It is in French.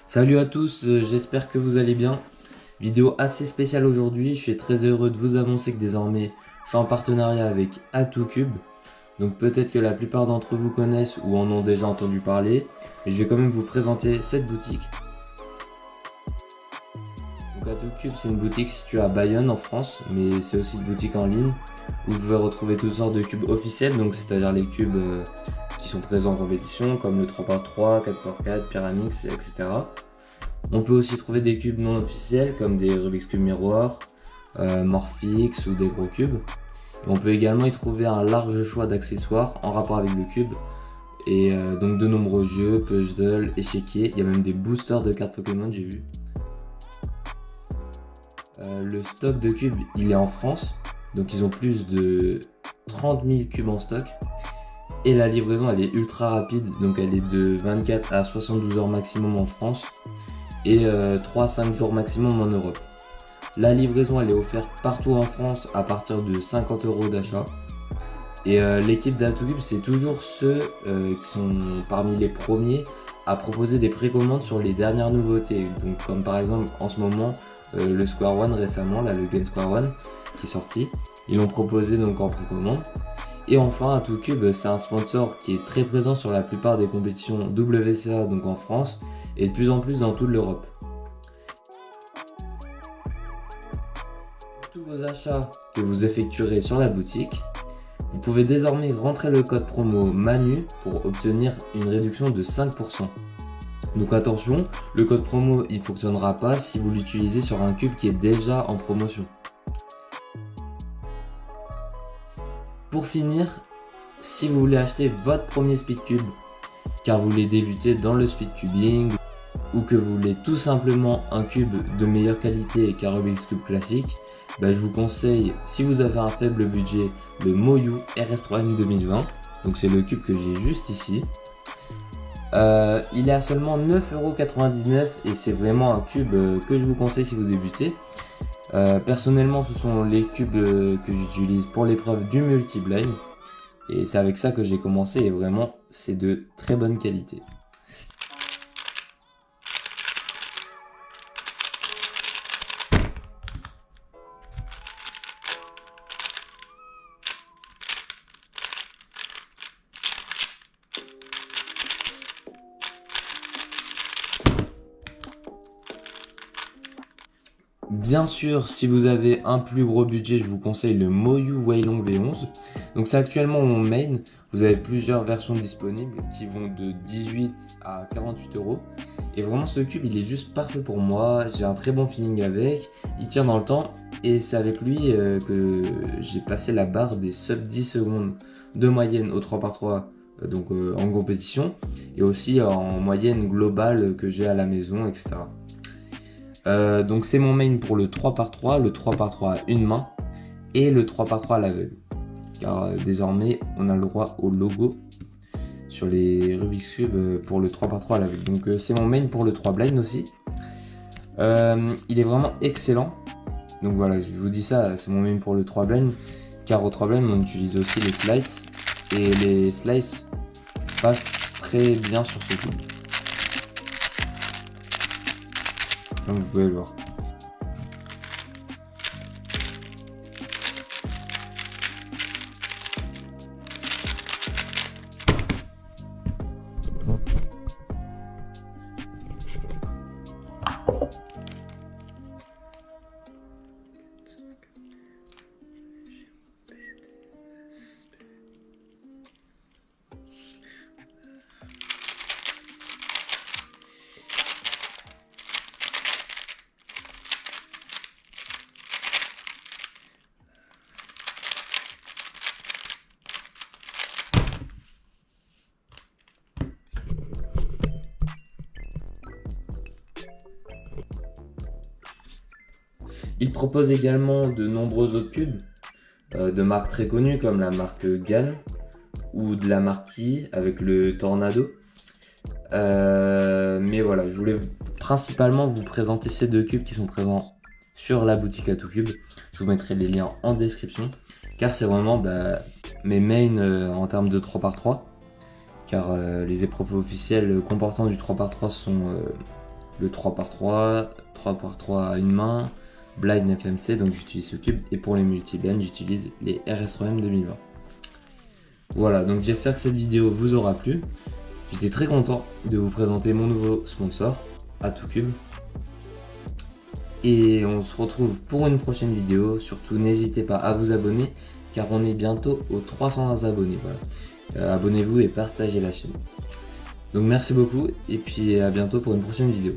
Salut à tous, j'espère que vous allez bien. Vidéo assez spéciale aujourd'hui, je suis très heureux de vous annoncer que désormais je suis en partenariat avec A2Cube. Donc peut-être que la plupart d'entre vous connaissent ou en ont déjà entendu parler, mais je vais quand même vous présenter cette boutique. Donc A2Cube, c'est une boutique située à Bayonne en France, mais c'est aussi une boutique en ligne où vous pouvez retrouver toutes sortes de cubes officiels, donc c'est-à-dire les cubes qui sont présents en compétition comme le 3x3, 4x4, Pyramix, etc. On peut aussi trouver des cubes non officiels comme des Rubik's Cube miroirs, Morphix ou des gros cubes. Et on peut également y trouver un large choix d'accessoires en rapport avec le cube. Et donc de nombreux jeux, puzzles, échiquiers, il y a même des boosters de cartes Pokémon, j'ai vu. Le stock de cubes, il est en France, donc ils ont plus de 30 000 cubes en stock. Et la livraison, elle est ultra rapide, donc elle est de 24 à 72 heures maximum en France et 3 à 5 jours maximum en Europe. La livraison, elle est offerte partout en France à partir de 50 € d'achat. Et l'équipe d'A2Cube, c'est toujours ceux qui sont parmi les premiers à proposer des précommandes sur les dernières nouveautés. Donc comme par exemple en ce moment le Square One récemment, là, le Game Square One qui est sorti, ils l'ont proposé donc en précommande. Et enfin A2Cube, c'est un sponsor qui est très présent sur la plupart des compétitions WCA donc en France et de plus en plus dans toute l'Europe. Pour tous vos achats que vous effectuerez sur la boutique, vous pouvez désormais rentrer le code promo MANU pour obtenir une réduction de 5%. Donc attention, le code promo il ne fonctionnera pas si vous l'utilisez sur un cube qui est déjà en promotion. Pour finir, si vous voulez acheter votre premier speedcube, car vous voulez débuter dans le speedcubing ou que vous voulez tout simplement un cube de meilleure qualité qu'un Rubik's Cube classique, je vous conseille, si vous avez un faible budget, le Moyu RS3M 2020. Donc c'est le cube que j'ai juste ici. Il est à seulement 9,99 € et c'est vraiment un cube que je vous conseille si vous débutez. Personnellement, ce sont les cubes que j'utilise pour l'épreuve du multi-blind. Et c'est avec ça que j'ai commencé et vraiment c'est de très bonne qualité. Bien sûr, si vous avez un plus gros budget, je vous conseille le Moyu Weilong V11. Donc c'est actuellement mon main. Vous avez plusieurs versions disponibles qui vont de 18 à 48 €. Et vraiment ce cube, il est juste parfait pour moi. J'ai un très bon feeling avec. Il tient dans le temps. Et c'est avec lui que j'ai passé la barre des sub 10 secondes de moyenne au 3x3 donc en compétition. Et aussi en moyenne globale que j'ai à la maison, etc. Donc c'est mon main pour le 3x3, le 3x3 à une main et le 3x3 à l'aveugle. Car désormais on a le droit au logo sur les Rubik's Cube pour le 3x3 à l'aveugle. Donc c'est mon main pour le 3 blind aussi. Il est vraiment excellent. Donc voilà, je vous dis ça, c'est mon main pour le 3 blind. Car au 3 blind on utilise aussi les slices. Et les slices passent très bien sur ce cube. Comme vous pouvez le voir. Il propose également de nombreux autres cubes de marques très connues comme la marque GAN ou de la marque Ki avec le Tornado. Mais voilà, je voulais principalement vous présenter ces deux cubes qui sont présents sur la boutique A2Cube. Je vous mettrai les liens en description car c'est vraiment mes mains en termes de 3x3. Car les épreuves officielles comportant du 3x3 sont le 3x3, 3x3 à une main, Blind FMC, donc j'utilise ce cube, et pour les multi-bands, j'utilise les RS3M 2020. Voilà, donc j'espère que cette vidéo vous aura plu. J'étais très content de vous présenter mon nouveau sponsor, A2Cube. Et on se retrouve pour une prochaine vidéo. Surtout, n'hésitez pas à vous abonner, car on est bientôt aux 300 abonnés. Voilà. Abonnez-vous et partagez la chaîne. Donc merci beaucoup, et puis à bientôt pour une prochaine vidéo.